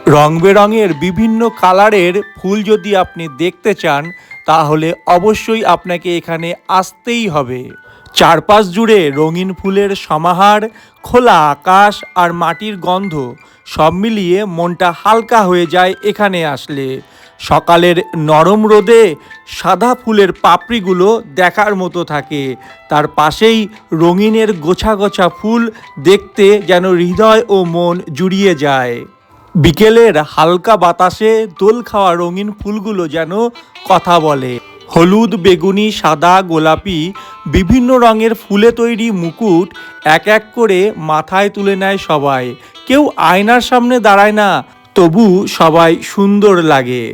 রং বেরঙের বিভিন্ন কালারের ফুল যদি আপনি দেখতে চান তাহলে অবশ্যই আপনাকে এখানে আসতেই হবে। চারপাশ জুড়ে রঙিন ফুলের সমাহার, খোলা আকাশ আর মাটির গন্ধ সব মিলিয়ে মনটা হালকা হয়ে যায় এখানে আসলে। সকালের নরম রোদে সাদা ফুলের পাপড়িগুলো দেখার মতো থাকে, তার পাশেই রঙিনের গোছা গোছা ফুল দেখতে যেন হৃদয় ও মন জুড়িয়ে যায়। বিকেলের হালকা বাতাসে দোল খাওয়া রঙিন ফুলগুলো যেন কথা বলে। হলুদ, বেগুনি, সাদা, গোলাপি বিভিন্ন রঙের ফুলে তৈরি মুকুট এক এক করে মাথায় তুলে নেয় সবাই। কেউ আয়নার সামনে দাঁড়ায় না, তবু সবাই সুন্দর লাগে।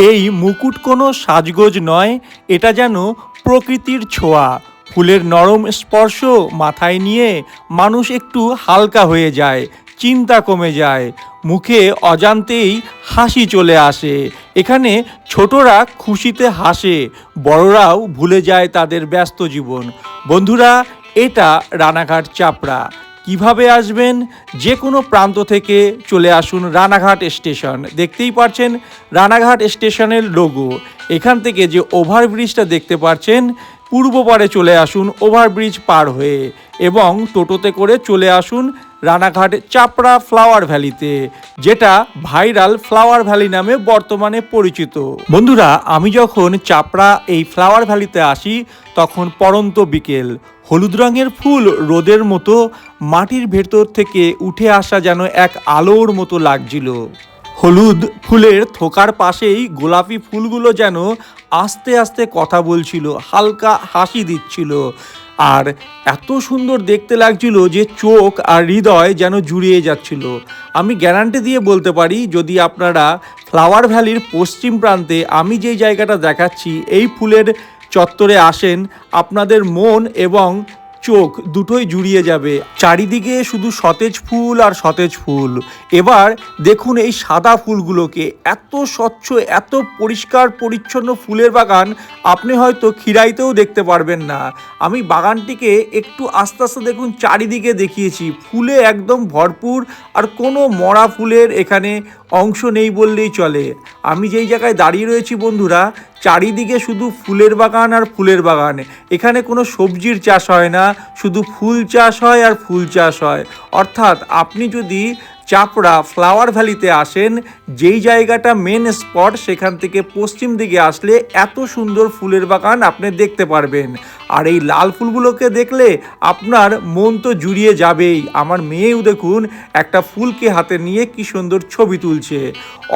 এই মুকুট কোনো সাজগোজ নয়, এটা যেন প্রকৃতির ছোঁয়া। ফুলের নরম স্পর্শ মাথায় নিয়ে মানুষ একটু হালকা হয়ে যায়, চিন্তা কমে যায়, মুখে অজান্তেই হাসি চলে আসে। এখানে ছোটরা খুশিতে হাসে, বড়রাও ভুলে যায় তাদের ব্যস্ত জীবন। বন্ধুরা, এটা রানাঘাট চাপড়া। কিভাবে আসবেন? যে কোনো প্রান্ত থেকে চলে আসুন রানাঘাট স্টেশন। দেখতেই পাচ্ছেন রানাঘাট স্টেশনের লোগো। এখান থেকে যে ওভারব্রিজটা দেখতে পাচ্ছেন, পূর্ব পারে চলে আসুন ওভারব্রিজ পার হয়ে, এবং টোটোতে করে চলে আসুন রানাঘাট চাপড়া ফ্লাওয়ার ভ্যালিতে, যেটা ভাইরাল ফ্লাওয়ার ভ্যালি নামে বর্তমানে পরিচিত। বন্ধুরা, আমি যখন চাপড়া এই ফ্লাওয়ার ভ্যালিতে আসি তখন পড়ন্ত বিকেল। হলুদ রঙের ফুল রোদের মতো মাটির ভেতর থেকে উঠে আসা যেন এক আলোর মতো লাগছিল। হলুদ ফুলের থোকার পাশেই গোলাপি ফুলগুলো যেন আস্তে আস্তে কথা বলছিল, হালকা হাসি দিচ্ছিল, আর এত সুন্দর দেখতে লাগছিল যে চোখ আর হৃদয় যেন জুড়িয়ে যাচ্ছিল। আমি গ্যারান্টি দিয়ে বলতে পারি, যদি আপনারা ফ্লাওয়ার ভ্যালির পশ্চিম প্রান্তে আমি যেই জায়গাটা দেখাচ্ছি এই ফুলের চত্বরে আসেন, আপনাদের মন এবং চোখ দুটোই জুড়িয়ে যাবে। চারিদিকে শুধু সতেজ ফুল আর সতেজ ফুল। এবার দেখুন এই সাদা ফুলগুলোকে, এত স্বচ্ছ, এত পরিষ্কার পরিচ্ছন্ন ফুলের বাগান আপনি হয়তো খিরাইতেও দেখতে পারবেন না। আমি বাগানটিকে একটু আস্তে আস্তে দেখুন চারিদিকে দেখিয়েছি, ফুলে একদম ভরপুর, আর কোনো মরা ফুলের এখানে অংশ নেই বললেই চলে। আমি যেই জায়গায় দাঁড়িয়ে রয়েছি বন্ধুরা, চারিদিকে শুধু ফুলের বাগান আর ফুলের বাগান। এখানে কোনো সবজির চাষ হয় না, শুধু ফুল চাষ হয় আর ফুল চাষ হয়। অর্থাৎ আপনি যদি চাপড়া ফ্লাওয়ার ভ্যালিতে আসেন, যেই জায়গাটা মেন স্পট, সেখান থেকে পশ্চিম দিকে আসলে এত সুন্দর ফুলের বাগান আপনি দেখতে পারবেন। আর এই লাল ফুলগুলোকে দেখলে আপনার মন তো জুড়িয়ে যাবেই। আমার মেয়েও দেখুন একটা ফুলকে হাতে নিয়ে কি সুন্দর ছবি তুলছে।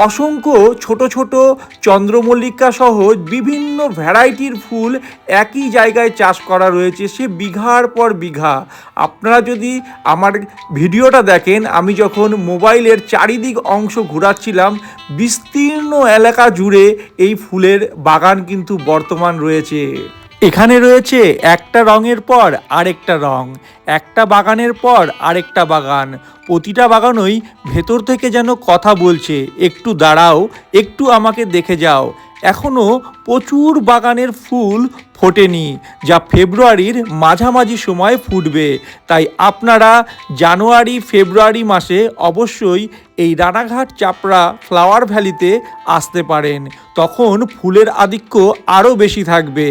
অসংখ্য ছোট ছোট চন্দ্রমল্লিকা সহ বিভিন্ন ভ্যারাইটির ফুল একই জায়গায় চাষ করা রয়েছে, সে বিঘার পর বিঘা। আপনারা যদি আমার ভিডিওটা দেখেন, আমি যখন মোবাইলের চারিদিক অংশ ঘোরাচ্ছিলাম, বিস্তীর্ণ এলাকা জুড়ে এই ফুলের বাগান কিন্তু বর্তমান রয়েছে। এখানে রয়েছে একটা রঙের পর আরেকটা রং, একটা বাগানের পর আরেকটা বাগান। প্রতিটা বাগানই ভেতর থেকে যেন কথা বলছে, একটু দাঁড়াও, একটু আমাকে দেখে যাও। এখনও প্রচুর বাগানের ফুল ফোটেনি, যা ফেব্রুয়ারির মাঝামাঝি সময় ফুটবে। তাই আপনারা জানুয়ারি ফেব্রুয়ারি মাসে অবশ্যই এই রানাঘাট চাপড়া ফ্লাওয়ার ভ্যালিতে আসতে পারেন, তখন ফুলের আধিক্য আরও বেশি থাকবে।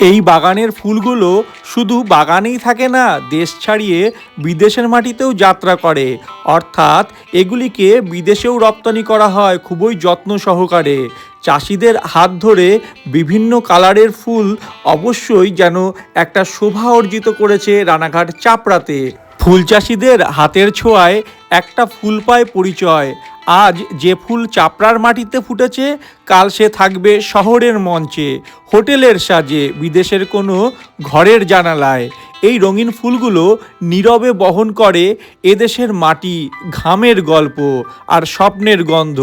এই বাগানের ফুলগুলো শুধু বাগানেই থাকে না, দেশ ছাড়িয়ে বিদেশের মাটিতেও যাত্রা করে। অর্থাৎ এগুলিকে বিদেশেও রপ্তানি করা হয় খুবই যত্ন সহকারে। চাষিদের হাত ধরে বিভিন্ন কালারের ফুল অবশ্যই যেন একটা শোভা অর্জিত করেছে রানাঘাট চাপড়াতে। ফুল চাষিদের হাতের ছোঁয়ায় একটা ফুল পায় পরিচয়। আজ যে ফুল চাপড়ার মাটিতে ফুটেছে, কাল সে থাকবে শহরের মঞ্চে, হোটেলের সাজে, বিদেশের কোনো ঘরের জানালায়। এই রঙিন ফুলগুলো নীরবে বহন করে এদেশের মাটি, ঘামের গল্প আর স্বপ্নের গন্ধ।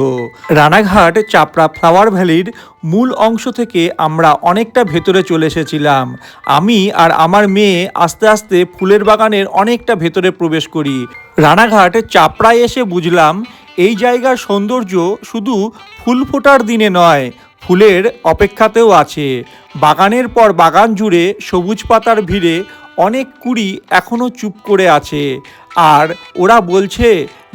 রানাঘাট চাপড়া ফ্লাওয়ার ভ্যালির মূল অংশ থেকে আমরা অনেকটা ভেতরে চলে এসেছিলাম। আমি আর আমার মেয়ে আস্তে আস্তে ফুলের বাগানের অনেকটা ভেতরে প্রবেশ করি। রানাঘাট চাপড়ায় এসে বুঝলাম এই জায়গার সৌন্দর্য শুধু ফুল ফোটার দিনে নয়, ফুলের অপেক্ষাতেও আছে। বাগানের পর বাগান জুড়ে সবুজ পাতার ভিড়ে অনেক কুড়ি এখনও চুপ করে আছে, আর ওরা বলছে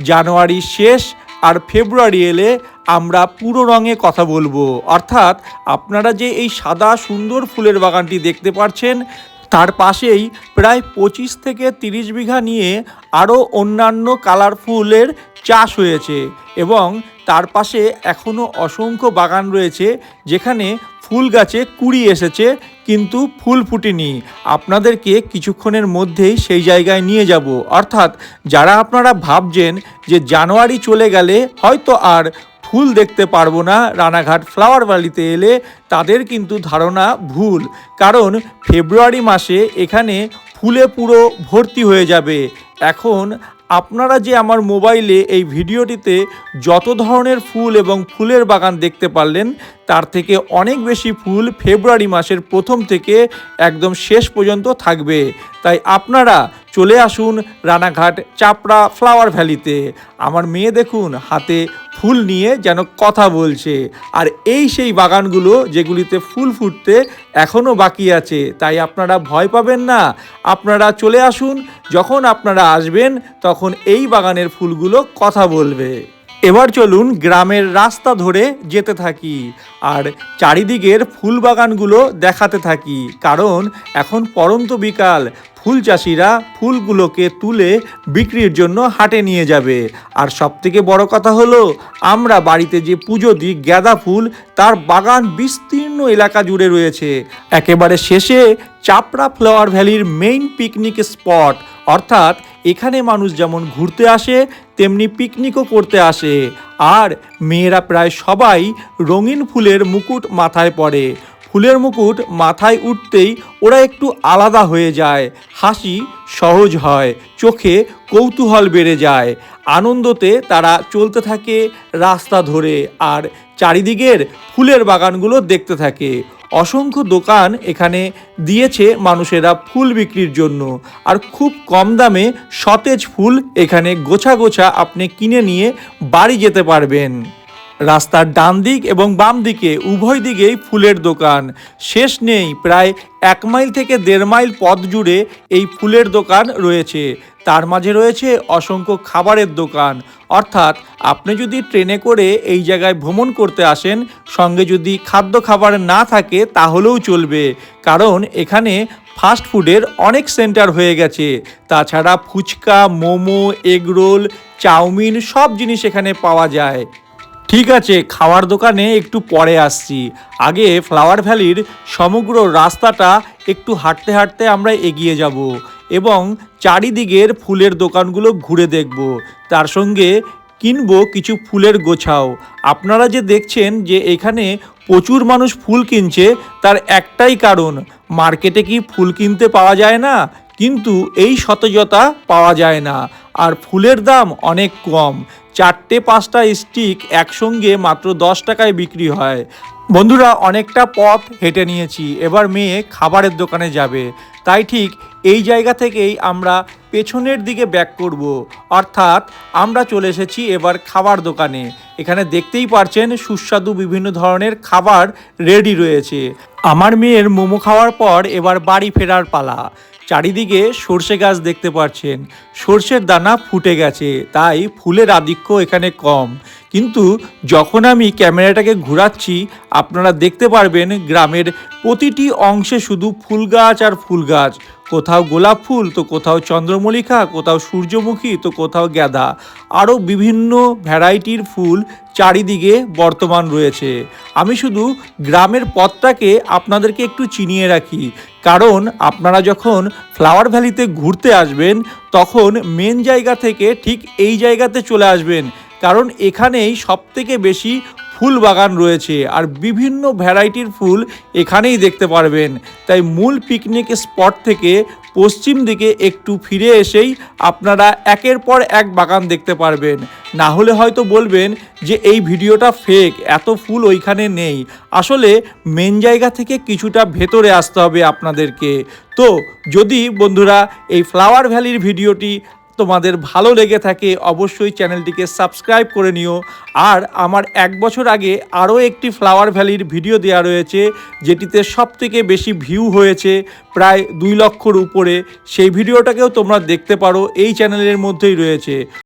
জানুয়ারির শেষ আর ফেব্রুয়ারি এলে আমরা পুরো রঙে কথা বলবো। অর্থাৎ আপনারা যে এই সাদা সুন্দর ফুলের বাগানটি দেখতে পাচ্ছেন, তার পাশেই প্রায় 25 থেকে 30 বিঘা নিয়ে আরও অন্যান্য কালারফুলের চাষ হয়েছে এবং তার পাশে এখনও অসংখ্য বাগান রয়েছে যেখানে ফুল গাছে কুড়ি এসেছে কিন্তু ফুল ফুটেনি। আপনাদেরকে কিছুক্ষণের মধ্যেই সেই জায়গায় নিয়ে যাব। অর্থাৎ যারা আপনারা ভাবছেন যে জানুয়ারি চলে গেলে হয়তো আর ফুল দেখতে পারবো না রানাঘাট ফ্লাওয়ার ভ্যালিতে এলে, তাদের কিন্তু ধারণা ভুল। কারণ ফেব্রুয়ারি মাসে এখানে ফুলে পুরো ভর্তি হয়ে যাবে। এখন আপনারা যে আমার মোবাইলে এই ভিডিওটিতে যত ধরনের ফুল এবং ফুলের বাগান দেখতে পারলেন, তার থেকে অনেক বেশি ফুল ফেব্রুয়ারি মাসের প্রথম থেকে একদম শেষ পর্যন্ত থাকবে। তাই আপনারা চলে আসুন রানাঘাট চাপড়া ফ্লাওয়ার ভ্যালিতে। আমার মেয়ে দেখুন হাতে ফুল নিয়ে যেন কথা বলছে। আর এই সেই বাগানগুলো যেগুলিতে ফুল ফুটতে এখনও বাকি আছে। তাই আপনারা ভয় পাবেন না, আপনারা চলে আসুন। যখন আপনারা আসবেন তখন এই বাগানের ফুলগুলো কথা বলবে। এবার চলুন গ্রামের রাস্তা ধরে যেতে থাকি আর চারিদিকের ফুল বাগানগুলো দেখাতে থাকি। কারণ এখন পড়ন্ত বিকাল, ফুল চাষিরা ফুলগুলোকে তুলে বিক্রির জন্য হাটে নিয়ে যাবে। আর সবথেকে বড় কথা হলো, আমরা বাড়িতে যে পুজো দিই গাঁদা ফুল, তার বাগান বিস্তীর্ণ এলাকা জুড়ে রয়েছে। একেবারে শেষে চাপড়া ফ্লাওয়ার ভ্যালির মেইন পিকনিক স্পট। অর্থাৎ এখানে মানুষ যেমন ঘুরতে আসে তেমনি পিকনিকও করতে আসে। আর মেয়েরা প্রায় সবাই রঙিন ফুলের মুকুট মাথায় পরে। ফুলের মুকুট মাথায় উঠতেই ওরা একটু আলাদা হয়ে যায়, হাসি সহজ হয়, চোখে কৌতূহল বেড়ে যায়। আনন্দতে তারা চলতে থাকে রাস্তা ধরে আর চারিদিকের ফুলের বাগানগুলো দেখতে থাকে। অসংখ্য দোকান এখানে দিয়েছে মানুষেরা ফুল বিক্রির জন্য। আর খুব কম দামে সতেজ ফুল এখানে গোছা গোছা আপনি কিনে নিয়ে বাড়ি যেতে পারবেন। রাস্তার ডান দিক এবং বাম দিকে উভয় দিকেই ফুলের দোকান, শেষ নেই। প্রায় 1 মাইল থেকে 1.5 মাইল পথ জুড়ে এই ফুলের দোকান রয়েছে। তার মাঝে রয়েছে অসংখ্য খাবারের দোকান। অর্থাৎ আপনি যদি ট্রেনে করে এই জায়গায় ভ্রমণ করতে আসেন, সঙ্গে যদি খাদ্য খাবার না থাকে তাহলেও চলবে। কারণ এখানে ফাস্ট ফুডের অনেক সেন্টার হয়ে গেছে। তাছাড়া ফুচকা, মোমো, এগরোল, চাউমিন সব জিনিস এখানে পাওয়া যায়। ঠিক আছে, খাওয়ার দোকানে একটু পরে আসছি। আগে ফ্লাওয়ার ভ্যালির সমগ্র রাস্তাটা একটু হাঁটতে হাঁটতে আমরা এগিয়ে যাব এবং চারিদিকের ফুলের দোকানগুলো ঘুরে দেখব। তার সঙ্গে কিনবো কিছু ফুলের গোছাও। আপনারা যে দেখছেন যে এখানে প্রচুর মানুষ ফুল কিনছে, তার একটাই কারণ, মার্কেটে কি ফুল কিনতে পাওয়া যায় না, কিন্তু এই সতেজতা পাওয়া যায় না। আর ফুলের দাম অনেক কম, 4-5টা স্টিক একসঙ্গে মাত্র 10 টাকায় বিক্রি হয়। বন্ধুরা, অনেকটা পথ হেঁটে নিয়েছি, এবার মেয়ে খাবারের দোকানে যাবে। তাই ঠিক এই জায়গা থেকেই আমরা পেছনের দিকে ব্যাক করব। অর্থাৎ আমরা চলে এসেছি এবার খাবার দোকানে। এখানে দেখতেই পারছেন সুস্বাদু বিভিন্ন ধরনের খাবার রেডি রয়েছে। আমার মেয়ের মোমো খাওয়ার পর এবার বাড়ি ফেরার পালা। চারিদিকে সর্ষে গাছ দেখতে পাচ্ছেন, সর্ষের দানা ফুটে গেছে, তাই ফুলের আধিক্য এখানে কম। কিন্তু যখন আমি ক্যামেরাটাকে ঘোরাচ্ছি আপনারা দেখতে পারবেন গ্রামের প্রতিটি অংশে শুধু ফুল গাছ আর ফুল গাছ। কোথাও গোলাপ ফুল, তো কোথাও চন্দ্রমল্লিকা, কোথাও সূর্যমুখী, তো কোথাও গাঁদা। আরও বিভিন্ন ভ্যারাইটির ফুল চারিদিকে বর্তমান রয়েছে। আমি শুধু গ্রামের পথটাকে আপনাদেরকে একটু চিনিয়ে রাখি, কারণ আপনারা যখন ফ্লাওয়ার ভ্যালিতে ঘুরতে আসবেন তখন মেন জায়গা থেকে ঠিক এই জায়গাতে চলে আসবেন। কারণ এখানেই সবথেকে বেশি ফুল বাগান রয়েছে আর বিভিন্ন ভ্যারাইটির ফুল এখানেই দেখতে পারবেন। তাই মূল পিকনিক স্পট থেকে পশ্চিম দিকে একটু ফিরে এসেই আপনারা একের পর এক বাগান দেখতে পারবেন। না হলে হয়তো বলবেন যে এই ভিডিওটা ফেক, এত ফুল ওইখানে নেই। আসলে মেন জায়গা থেকে কিছুটা ভেতরে আসতে হবে আপনাদেরকে। তো যদি বন্ধুরা এই ফ্লাওয়ার ভ্যালির ভিডিওটি তোমাদের ভালো লেগে থাকে অবশ্যই চ্যানেলটিকে সাবস্ক্রাইব করে নিও। আর আমার 1 বছর আগে আরও একটি ফ্লাওয়ার ভ্যালির ভিডিও দেওয়া রয়েছে, যেটিতে সবথেকে বেশি ভিউ হয়েছে, প্রায় 2 লক্ষর উপরে। সেই ভিডিওটাকেও তোমরা দেখতে পারো, এই চ্যানেলের মধ্যেই রয়েছে।